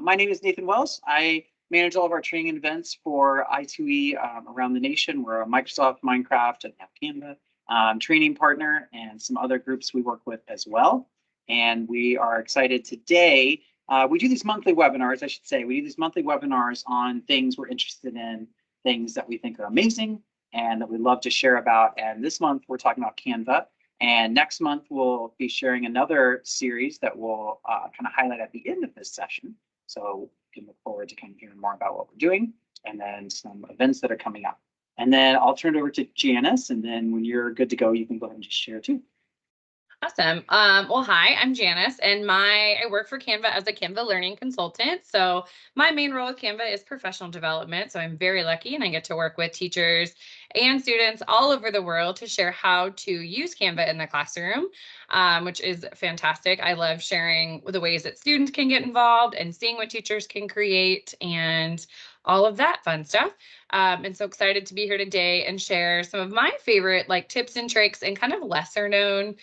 My name is Nathan Wells. I manage all of our training events for I2E around the nation. We're a Microsoft, Minecraft, and Canva training partner, and some other groups we work with as well. And we are excited today. We do these monthly webinars, I should say. We do these monthly webinars on things we're interested in, things that we think are amazing, and that we'd love to share about. And this month, we're talking about Canva. And next month, we'll be sharing another series that we'll kind of highlight at the end of this session. So you can look forward to kind of hearing more about what we're doing, and then some events that are coming up. And then I'll turn it over to Janice, and then when you're good to go, you can go ahead and just share too. Awesome. Well, hi, I'm Janice, and I work for Canva as a Canva Learning Consultant. So my main role with Canva is professional development. So I'm very lucky, and I get to work with teachers and students all over the world to share how to use Canva in the classroom, which is fantastic. I love sharing the ways that students can get involved and seeing what teachers can create and all of that fun stuff. And so excited to be here today and share some of my favorite tips and tricks and kind of lesser known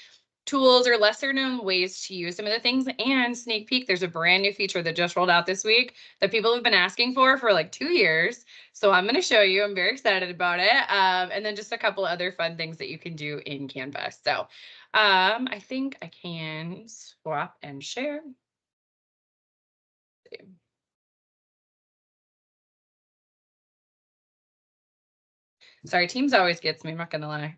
tools or lesser known ways to use some of the things. And sneak peek, there's a brand new feature that just rolled out this week that people have been asking for like 2 years. So I'm going to show you. I'm very excited about it. And then just a couple other fun things that you can do in Canva. So I think I can swap and share. Sorry, Teams always gets me, I'm not gonna lie.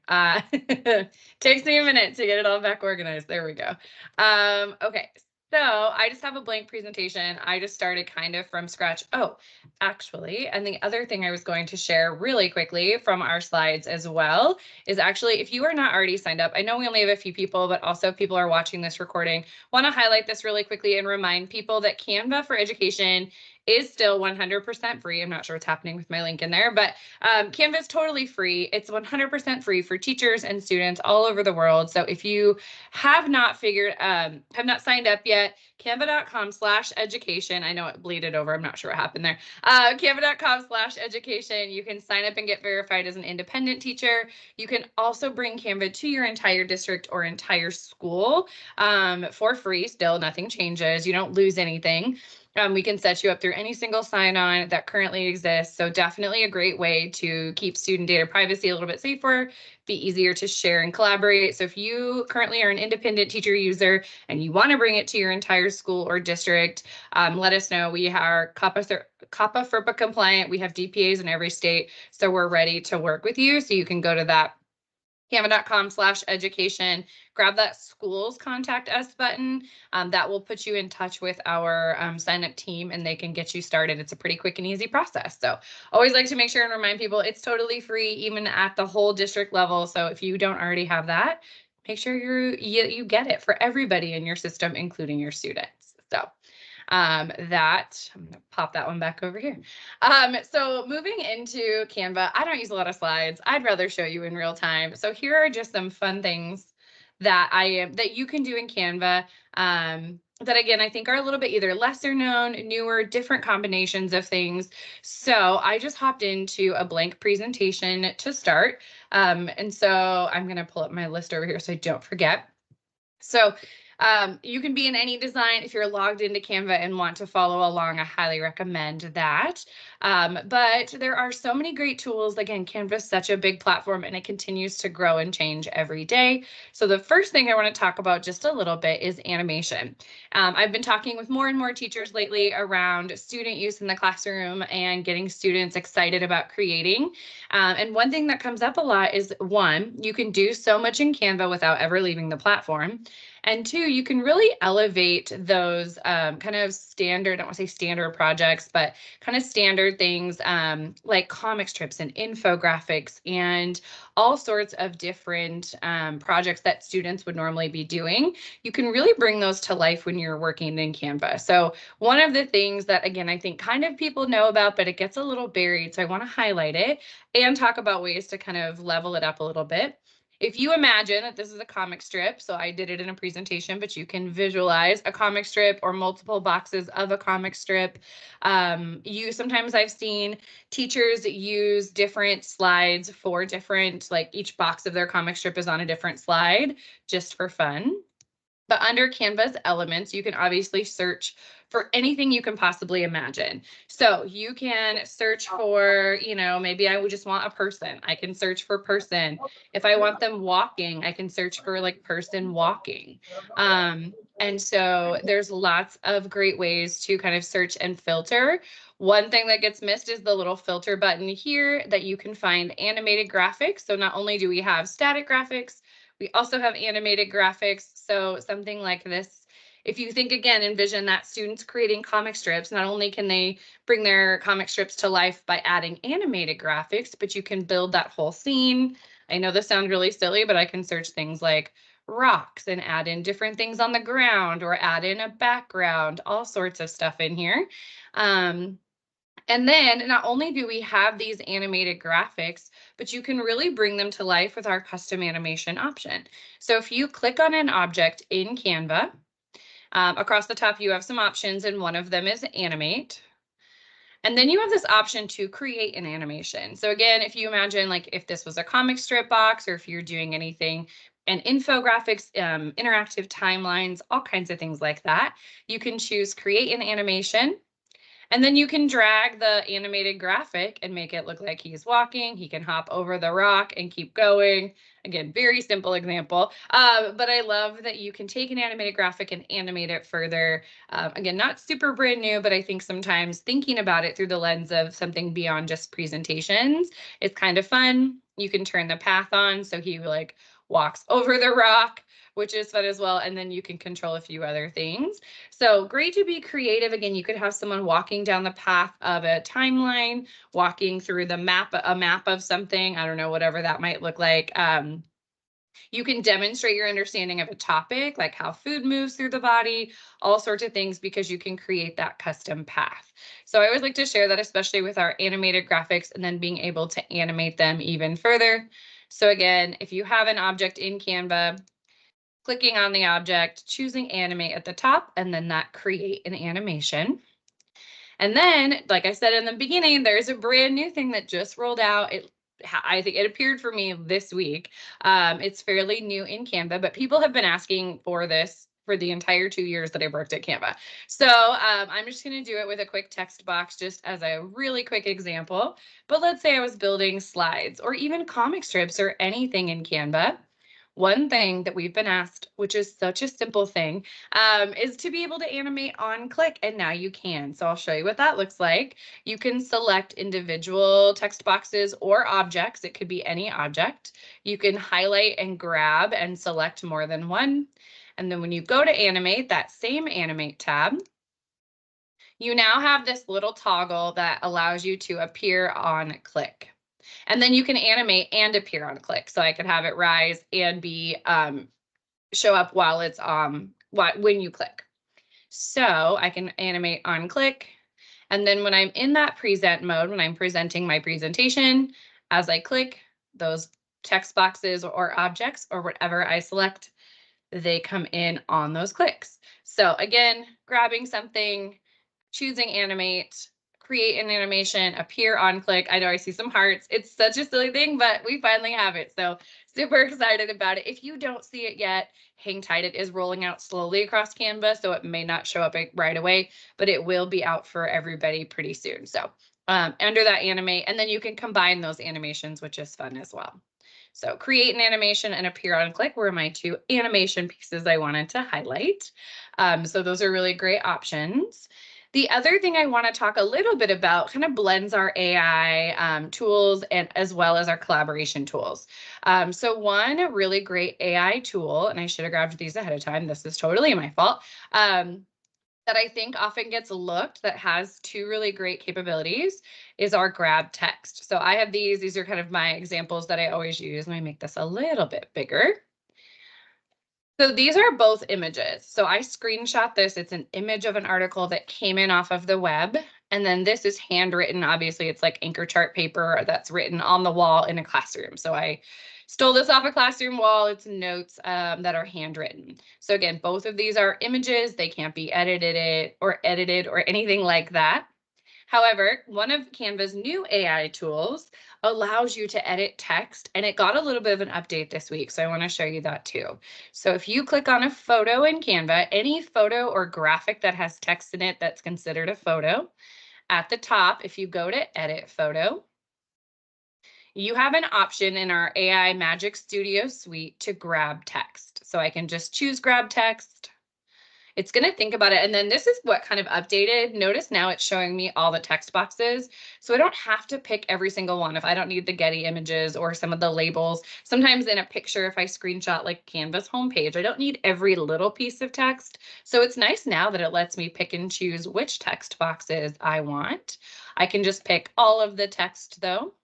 Takes me a minute to get it all back organized. There we go. Okay, so I just have a blank presentation. I just started kind of from scratch. Oh, actually, and the other thing I was going to share really quickly from our slides as well is actually, if you are not already signed up, I know we only have a few people, but also people are watching this recording, want to highlight this really quickly and remind people that Canva for Education is still 100% free. I'm not sure what's happening with my link in there, but Canva is totally free. It's 100% free for teachers and students all over the world. So if you have not signed up yet, canva.com/education. I know it bleeded over. I'm not sure what happened there. Canva.com/education. You can sign up and get verified as an independent teacher. You can also bring Canva to your entire district or entire school for free. Still, nothing changes. You don't lose anything. We can set you up through any single sign-on that currently exists. So definitely a great way to keep student data privacy a little bit safer, be easier to share and collaborate. So if you currently are an independent teacher user and you want to bring it to your entire school or district, let us know. We are COPPA FERPA compliant. We have DPAs in every state. So we're ready to work with you. So you can go to that canva.com/education, grab that schools contact us button. That will put you in touch with our sign up team and they can get you started. It's a pretty quick and easy process. So always like to make sure and remind people it's totally free, even at the whole district level. So if you don't already have that, make sure you get it for everybody in your system, including your students. So I'm gonna pop that one back over here. So moving into Canva, I don't use a lot of slides. I'd rather show you in real time. So here are just some fun things that you can do in Canva. That again, I think are a little bit either lesser known, newer, different combinations of things. So I just hopped into a blank presentation to start. And so I'm going to pull up my list over here so I don't forget. So you can be in any design. If you're logged into Canva and want to follow along, I highly recommend that. But there are so many great tools. Again, Canva is such a big platform and it continues to grow and change every day. So the first thing I want to talk about just a little bit is animation. I've been talking with more and more teachers lately around student use in the classroom and getting students excited about creating. And one thing that comes up a lot is one, you can do so much in Canva without ever leaving the platform. And two, you can really elevate those kind of standard, I don't want to say standard projects, but kind of standard things like comic strips and infographics and all sorts of different projects that students would normally be doing. You can really bring those to life when you're working in Canva. So one of the things that, again, I think kind of people know about, but it gets a little buried. So I want to highlight it and talk about ways to kind of level it up a little bit. If you imagine that this is a comic strip, so I did it in a presentation, but you can visualize a comic strip or multiple boxes of a comic strip. Sometimes I've seen teachers use different slides for different, like each box of their comic strip is on a different slide just for fun. But under Canva's elements, you can obviously search for anything you can possibly imagine. So you can search for, maybe I would just want a person. I can search for person. If I want them walking, I can search for like person walking. And so there's lots of great ways to kind of search and filter. One thing that gets missed is the little filter button here that you can find animated graphics. So not only do we have static graphics, we also have animated graphics. So something like this, if you think again, envision that students creating comic strips, not only can they bring their comic strips to life by adding animated graphics, but you can build that whole scene. I know this sounds really silly, but I can search things like rocks and add in different things on the ground or add in a background, all sorts of stuff in here. And then not only do we have these animated graphics, but you can really bring them to life with our custom animation option. So if you click on an object in Canva, across the top, you have some options, and one of them is animate. And then you have this option to create an animation. So again, if you imagine like if this was a comic strip box, or if you're doing anything and infographics, interactive timelines, all kinds of things like that, you can choose create an animation. And then you can drag the animated graphic and make it look like he's walking. He can hop over the rock and keep going. Again, very simple example. But I love that you can take an animated graphic and animate it further. Again, not super brand new, but I think sometimes thinking about it through the lens of something beyond just presentations is kind of fun. You can turn the path on so he like walks over the rock, which is fun as well. And then you can control a few other things. So great to be creative. Again, you could have someone walking down the path of a timeline, walking through a map of something. I don't know, whatever that might look like. You can demonstrate your understanding of a topic, like how food moves through the body, all sorts of things, because you can create that custom path. So I always like to share that, especially with our animated graphics, and then being able to animate them even further. So again, if you have an object in Canva, clicking on the object, choosing animate at the top, and then that create an animation. And then, like I said in the beginning, there's a brand new thing that just rolled out. I think it appeared for me this week. It's fairly new in Canva, but people have been asking for this for the entire 2 years that I worked at Canva. So I'm just going to do it with a quick text box, just as a really quick example. But let's say I was building slides or even comic strips or anything in Canva. One thing that we've been asked, which is such a simple thing, is to be able to animate on click, and now you can. So I'll show you what that looks like. You can select individual text boxes or objects. It could be any object. You can highlight and grab and select more than one. And then when you go to animate, that same animate tab, you now have this little toggle that allows you to appear on click. And then you can animate and appear on click. So I could have it rise and be show up while it's when you click. So I can animate on click. And then when I'm in that present mode, when I'm presenting my presentation, as I click, those text boxes or objects or whatever I select, they come in on those clicks. So again, grabbing something, choosing animate, create an animation, appear on click. I know I see some hearts. It's such a silly thing, but we finally have it. So super excited about it. If you don't see it yet, hang tight. It is rolling out slowly across Canva, so it may not show up right away, but it will be out for everybody pretty soon. So under that animate, and then you can combine those animations, which is fun as well. So create an animation and appear on click were my two animation pieces I wanted to highlight. So those are really great options. The other thing I want to talk a little bit about kind of blends our AI tools and as well as our collaboration tools. So one really great AI tool, and I should have grabbed these ahead of time. This is totally my fault. That I think often gets looked that has two really great capabilities is our grab text. So I have these are kind of my examples that I always use. Let me make this a little bit bigger. So these are both images. So I screenshot this. It's an image of an article that came in off of the web. And then this is handwritten. Obviously, it's like anchor chart paper that's written on the wall in a classroom. So I stole this off a classroom wall. It's notes that are handwritten. So again, both of these are images. They can't be edited or anything like that. However, one of Canva's new AI tools allows you to edit text, and it got a little bit of an update this week, so I want to show you that too. So if you click on a photo in Canva, any photo or graphic that has text in it that's considered a photo, at the top, if you go to edit photo, you have an option in our AI Magic Studio suite to grab text. So I can just choose grab text. It's going to think about it. And then this is what kind of updated. Notice now it's showing me all the text boxes. So I don't have to pick every single one if I don't need the Getty images or some of the labels. Sometimes in a picture, if I screenshot like Canva's homepage, I don't need every little piece of text. So it's nice now that it lets me pick and choose which text boxes I want. I can just pick all of the text though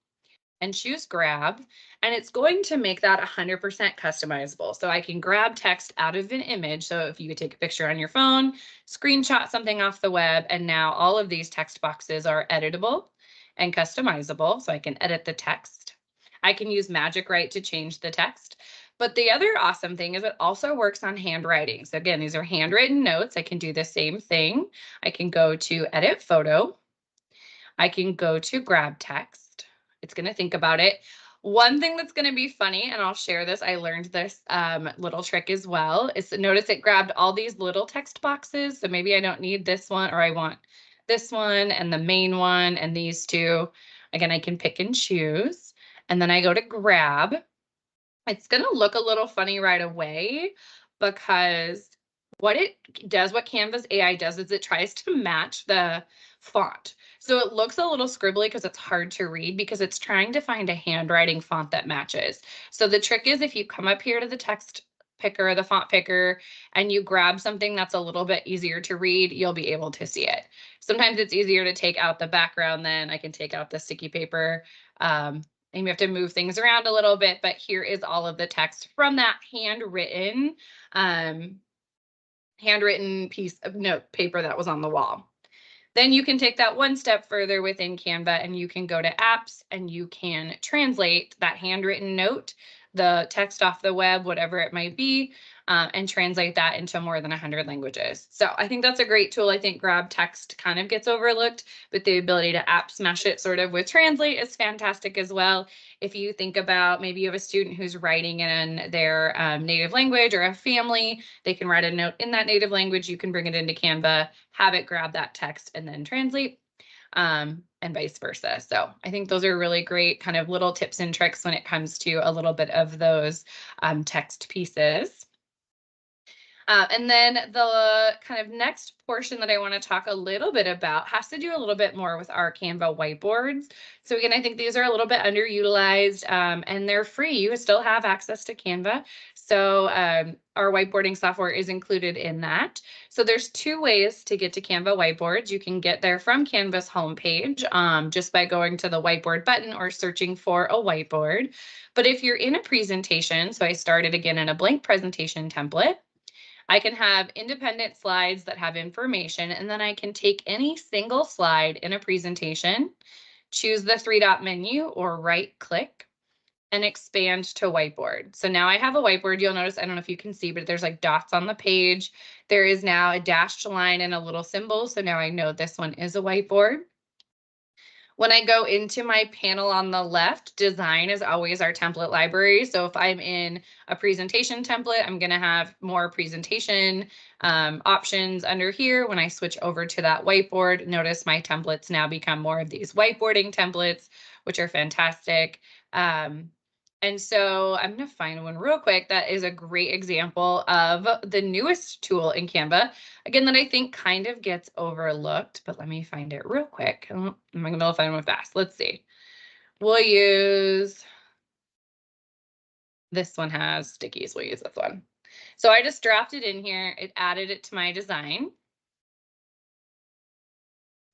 and choose grab, and it's going to make that 100% customizable. So I can grab text out of an image. So if you could take a picture on your phone, screenshot something off the web, and now all of these text boxes are editable and customizable. So I can edit the text. I can use Magic Write to change the text. But the other awesome thing is it also works on handwriting. So again, these are handwritten notes. I can do the same thing. I can go to edit photo. I can go to grab text. It's going to think about it. One thing that's going to be funny, and I'll share this, I learned this little trick as well, is to notice it grabbed all these little text boxes. So maybe I don't need this one, or I want this one and the main one and these two. Again, I can pick and choose. And then I go to grab. It's going to look a little funny right away because what it does, what Canva's AI does is it tries to match the font. So it looks a little scribbly because it's hard to read because it's trying to find a handwriting font that matches. So the trick is if you come up here to the text picker, the font picker, and you grab something that's a little bit easier to read, you'll be able to see it. Sometimes it's easier to take out the background than I can take out the sticky paper. And you have to move things around a little bit, but here is all of the text from that handwritten piece of note paper that was on the wall. Then you can take that one step further within Canva and you can go to apps and you can translate that handwritten note, the text off the web, whatever it might be, and translate that into more than 100 languages. So I think that's a great tool. I think grab text kind of gets overlooked, but the ability to app smash it sort of with translate is fantastic as well. If you think about maybe you have a student who's writing in their native language or a family, they can write a note in that native language. You can bring it into Canva, have it grab that text and then translate. And vice versa. So I think those are really great kind of little tips and tricks when it comes to a little bit of those text pieces. And then the kind of next portion that I want to talk a little bit about has to do a little bit more with our Canva whiteboards. So again, I think these are a little bit underutilized and they're free. You still have access to Canva. So our whiteboarding software is included in that. So there's two ways to get to Canva whiteboards. You can get there from Canva's homepage just by going to the whiteboard button or searching for a whiteboard. But if you're in a presentation, so I started again in a blank presentation template, I can have independent slides that have information, and then I can take any single slide in a presentation, choose the three-dot menu or right-click, and expand to whiteboard. So now I have a whiteboard. You'll notice, I don't know if you can see, but there's like dots on the page. There is now a dashed line and a little symbol. So now I know this one is a whiteboard. When I go into my panel on the left, design is always our template library. So if I'm in a presentation template, I'm going to have more presentation options under here. When I switch over to that whiteboard, notice my templates now become more of these whiteboarding templates, which are fantastic. And so I'm going to find one real quick that is a great example of the newest tool in Canva. Again, that I think kind of gets overlooked, but let me find it real quick. I'm not going to be able to find one fast. Let's see. We'll use, this one has stickies. We'll use this one. So I just dropped it in here. It added it to my design.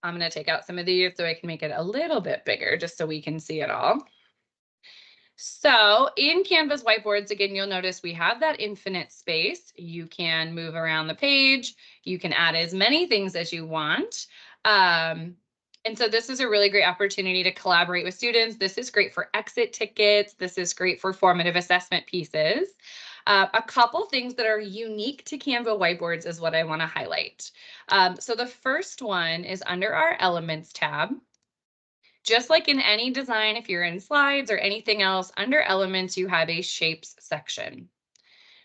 I'm going to take out some of these so I can make it a little bit bigger just so we can see it all. So in Canva's whiteboards, again, you'll notice we have that infinite space. You can move around the page. You can add as many things as you want. And so this is a really great opportunity to collaborate with students. This is great for exit tickets. This is great for formative assessment pieces. A couple things that are unique to Canva whiteboards is what I want to highlight. So the first one is under our Elements tab. Just like in any design, if you're in slides or anything else, under elements, you have a shapes section.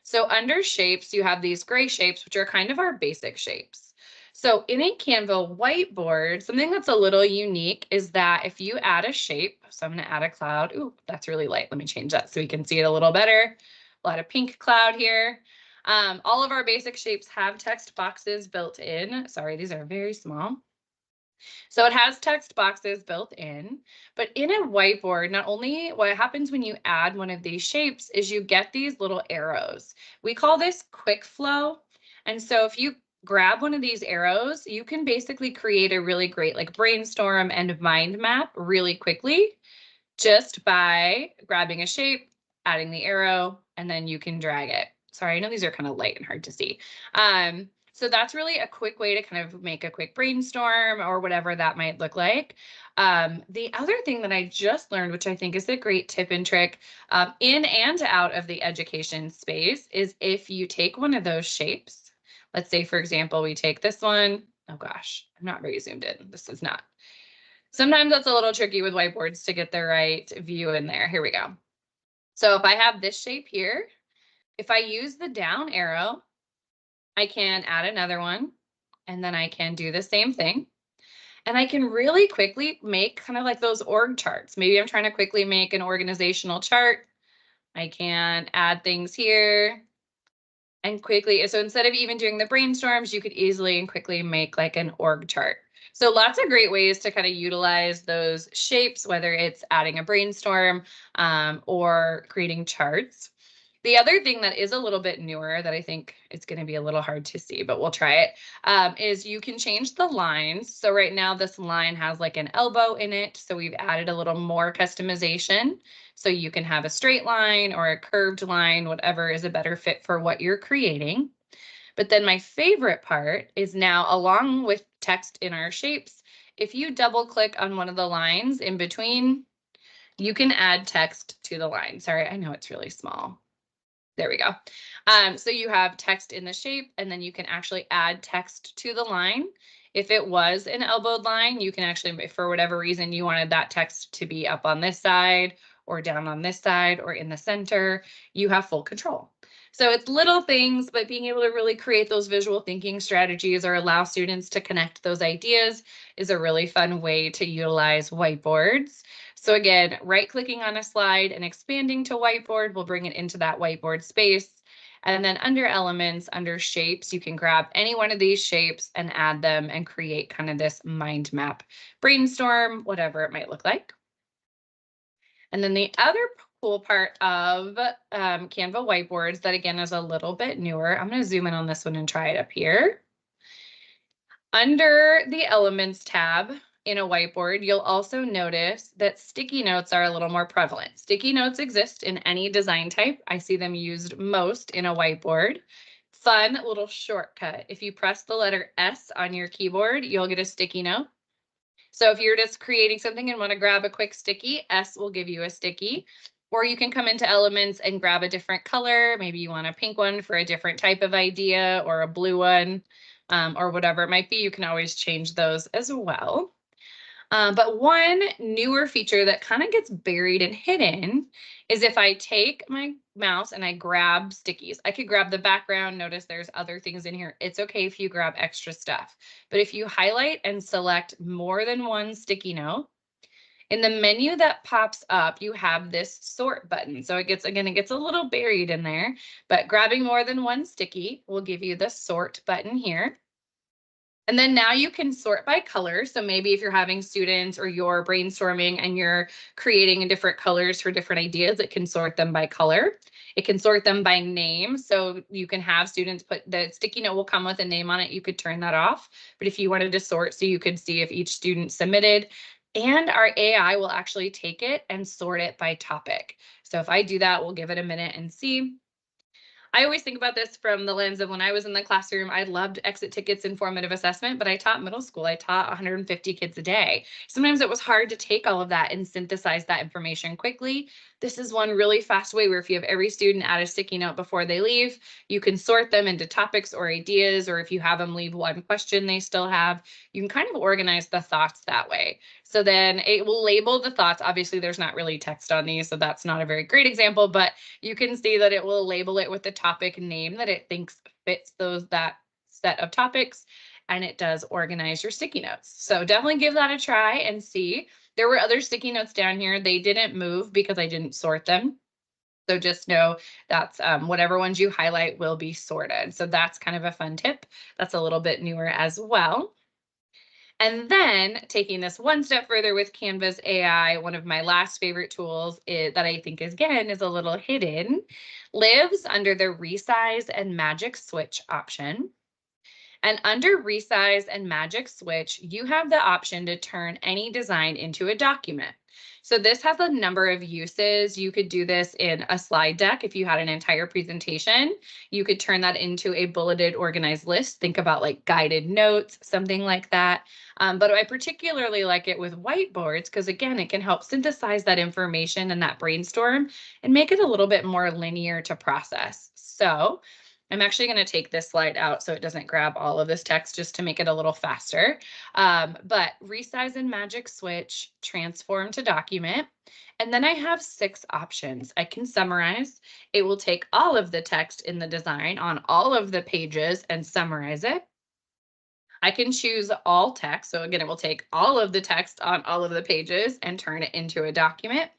So under shapes, you have these gray shapes, which are kind of our basic shapes. So in a Canva whiteboard, something that's a little unique is that if you add a shape, so I'm going to add a cloud. Ooh, that's really light. Let me change that so we can see it a little better. A lot of pink cloud here. All of our basic shapes have text boxes built in. Sorry, these are very small. So it has text boxes built in, but in a whiteboard, not only what happens when you add one of these shapes is you get these little arrows. We call this quick flow. And so if you grab one of these arrows, you can basically create a really great like brainstorm and mind map really quickly just by grabbing a shape, adding the arrow, and then you can drag it. Sorry, I know these are kind of light and hard to see. So that's really a quick way to kind of make a quick brainstorm or whatever that might look like. The other thing that I just learned, which I think is a great tip and trick in and out of the education space, is if you take one of those shapes, let's say, for example, we take this one. Oh gosh, I'm not very zoomed in. This is not. Sometimes that's a little tricky with whiteboards to get the right view in there. Here we go. So if I have this shape here, if I use the down arrow, I can add another one, and then I can do the same thing. And I can really quickly make kind of like those org charts. Maybe I'm trying to quickly make an organizational chart. I can add things here and quickly. So instead of even doing the brainstorms, you could easily and quickly make like an org chart. So lots of great ways to kind of utilize those shapes, whether it's adding a brainstorm or creating charts. The other thing that is a little bit newer that I think it's going to be a little hard to see, but we'll try it, is you can change the lines. So right now this line has like an elbow in it. So we've added a little more customization. So you can have a straight line or a curved line, whatever is a better fit for what you're creating. But then my favorite part is now, along with text in our shapes, if you double click on one of the lines in between, you can add text to the line. Sorry, I know it's really small. There we go. So you have text in the shape, and then you can actually add text to the line. If it was an elbowed line, you can actually, for whatever reason, you wanted that text to be up on this side or down on this side or in the center, you have full control. So it's little things, but being able to really create those visual thinking strategies or allow students to connect those ideas is a really fun way to utilize whiteboards. So again, right-clicking on a slide and expanding to whiteboard will bring it into that whiteboard space. And then under elements, under shapes, you can grab any one of these shapes and add them and create kind of this mind map, brainstorm, whatever it might look like. And then the other cool part of Canva whiteboards that again is a little bit newer, I'm going to zoom in on this one and try it up here. Under the elements tab in a whiteboard, you'll also notice that sticky notes are a little more prevalent. Sticky notes exist in any design type. I see them used most in a whiteboard. Fun little shortcut. If you press the letter S on your keyboard, you'll get a sticky note. So if you're just creating something and want to grab a quick sticky, S will give you a sticky. Or you can come into elements and grab a different color. Maybe you want a pink one for a different type of idea or a blue one. Or whatever it might be, you can always change those as well. But one newer feature that kind of gets buried and hidden is if I take my mouse and I grab stickies. I could grab the background. Notice there's other things in here. It's okay if you grab extra stuff. But if you highlight and select more than one sticky note, in the menu that pops up, you have this sort button. So it gets a little buried in there, but grabbing more than one sticky will give you the sort button here. And then now you can sort by color. So maybe if you're having students or you're brainstorming and you're creating different colors for different ideas, it can sort them by color. It can sort them by name. So you can have students put the sticky note will come with a name on it. You could turn that off. But if you wanted to sort, so you could see if each student submitted, and our AI will actually take it and sort it by topic. So if I do that, we'll give it a minute and see. I always think about this from the lens of when I was in the classroom, I loved exit tickets and formative assessment, but I taught middle school. I taught 150 kids a day. Sometimes it was hard to take all of that and synthesize that information quickly. This is one really fast way where if you have every student add a sticky note before they leave, you can sort them into topics or ideas, or if you have them leave one question they still have, you can kind of organize the thoughts that way. So then it will label the thoughts. Obviously, there's not really text on these, so that's not a very great example, but you can see that it will label it with the topic name that it thinks fits that set of topics, and it does organize your sticky notes. So definitely give that a try and see. There were other sticky notes down here. They didn't move because I didn't sort them. So just know that's whatever ones you highlight will be sorted. So that's kind of a fun tip. That's a little bit newer as well. And then taking this one step further with Canva's AI, one of my last favorite tools that I think is, again, is a little hidden, lives under the resize and magic switch option. And under resize and magic switch, you have the option to turn any design into a document. So this has a number of uses. You could do this in a slide deck. If you had an entire presentation, you could turn that into a bulleted organized list. Think about like guided notes, something like that. But I particularly like it with whiteboards because, again, it can help synthesize that information and that brainstorm and make it a little bit more linear to process. So I'm actually going to take this slide out so it doesn't grab all of this text just to make it a little faster. But resize and magic switch, transform to document. And then I have 6 options. I can summarize. It will take all of the text in the design on all of the pages and summarize it. I can choose all text. So again, it will take all of the text on all of the pages and turn it into a document.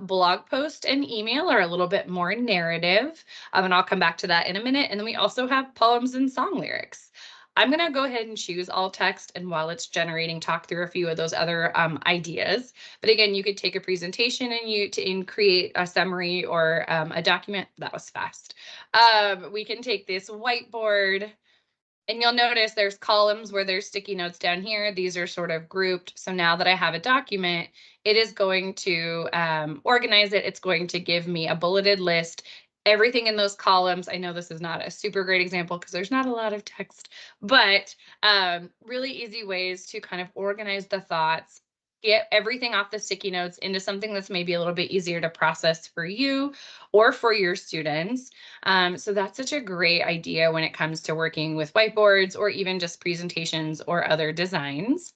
Blog post and email are a little bit more narrative, and I'll come back to that in a minute. And then we also have poems and song lyrics. I'm going to go ahead and choose all text, and while it's generating, talk through a few of those other ideas. But again, you could take a presentation and create a summary or a document. That was fast. We can take this whiteboard. And you'll notice there's columns where there's sticky notes down here. These are sort of grouped. So now that I have a document, it is going to organize it. It's going to give me a bulleted list, everything in those columns. I know this is not a super great example because there's not a lot of text, but really easy ways to kind of organize the thoughts, get everything off the sticky notes into something that's maybe a little bit easier to process for you or for your students. So that's such a great idea when it comes to working with whiteboards or even just presentations or other designs.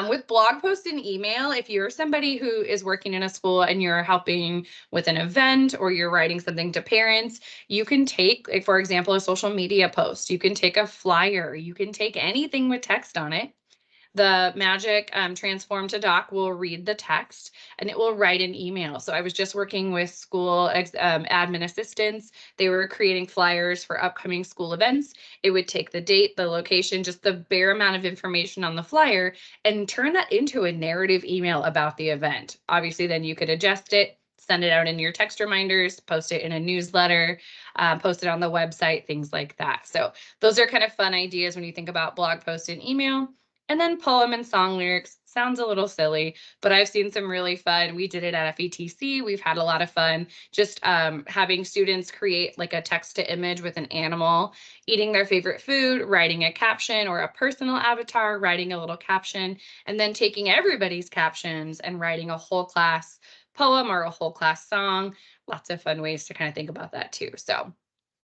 With blog posts and email, if you're somebody who is working in a school and you're helping with an event or you're writing something to parents, you can take, like, for example, a social media post. You can take a flyer. You can take anything with text on it. The magic transform to doc will read the text and it will write an email. So I was just working with school admin assistants. They were creating flyers for upcoming school events. It would take the date, the location, just the bare amount of information on the flyer and turn that into a narrative email about the event. Obviously, then you could adjust it, send it out in your text reminders, post it in a newsletter, post it on the website, things like that. So those are kind of fun ideas when you think about blog post and email. And then poem and song lyrics sounds a little silly, but I've seen some really fun. We did it at FETC. We've had a lot of fun just having students create like a text to image with an animal eating their favorite food, writing a caption, or a personal avatar writing a little caption, and then taking everybody's captions and writing a whole class poem or a whole class song. Lots of fun ways to kind of think about that too. So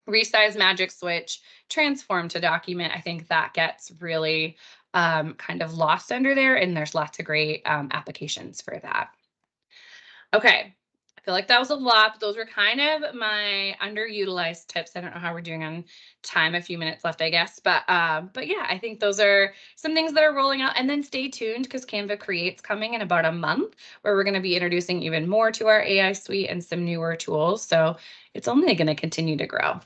resize, magic switch, transform to document. I think that gets really kind of lost under there, and there's lots of great applications for that. Okay, I feel like that was a lot, but those were kind of my underutilized tips. I don't know how we're doing on time, a few minutes left, I guess. But yeah, I think those are some things that are rolling out. And then stay tuned because Canva Create's coming in about a month where we're going to be introducing even more to our AI suite and some newer tools. So it's only going to continue to grow.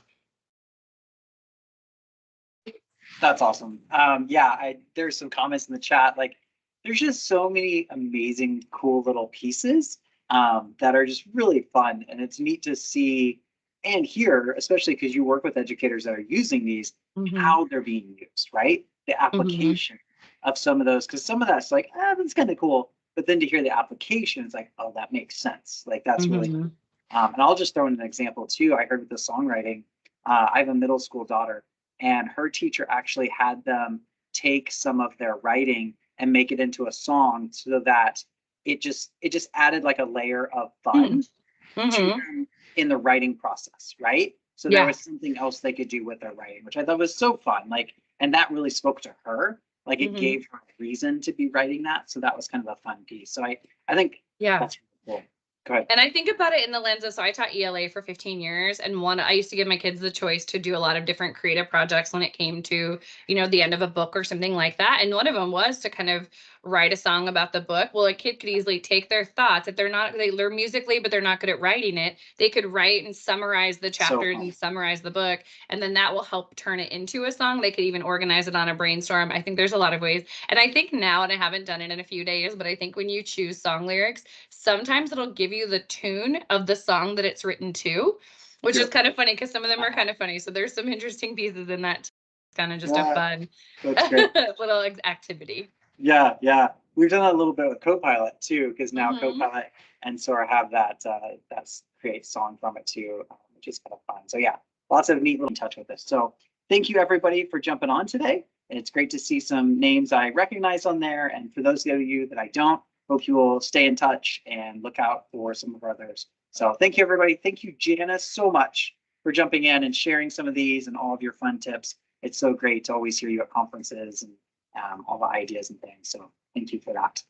That's awesome. Yeah, there's some comments in the chat. Like, there's just so many amazing, cool little pieces that are just really fun, and it's neat to see and hear, especially because you work with educators that are using these, how they're being used, right? The application of some of those, because some of that's like, that's kind of cool, but then to hear the application, it's like, oh, that makes sense. Like, that's really cool. And I'll just throw in an example too. I heard with the songwriting, I have a middle school daughter, and her teacher actually had them take some of their writing and make it into a song so that it just added like a layer of fun to Mm-hmm. them in the writing process, right? So there Yeah. was something else they could do with their writing, which I thought was so fun. Like, and that really spoke to her. Like it Mm-hmm. gave her a reason to be writing that. So that was kind of a fun piece. So I think Yeah. that's really cool. Go ahead. And I think about it in the lens of, so I taught ELA for 15 years, and I used to give my kids the choice to do a lot of different creative projects when it came to, the end of a book or something like that. And one of them was to kind of write a song about the book. Well, a kid could easily take their thoughts. If they learn musically, but they're not good at writing it, they could write and summarize the So chapters fun. and summarize the book. And then that will help turn it into a song. They could even organize it on a brainstorm. I think there's a lot of ways. And I think now, and I haven't done it in a few days, but I think when you choose song lyrics, sometimes it'll give you the tune of the song that it's written to, which is True. kind of funny because some of them are kind of funny. So there's some interesting pieces in that. It's kind of just a Yeah, fun that's great. little activity. Yeah, yeah. We've done that a little bit with Copilot too, because now Hmm. Copilot and Sora have that's create song from it too, which is kind of fun. So yeah, lots of neat little touch with this. So thank you everybody for jumping on today. And it's great to see some names I recognize on there. And for those of you that I don't, hope you will stay in touch and look out for some of our others. So thank you everybody. Thank you, Janice, so much for jumping in and sharing some of these and all of your fun tips. It's so great to always hear you at conferences and all the ideas and things. So thank you for that.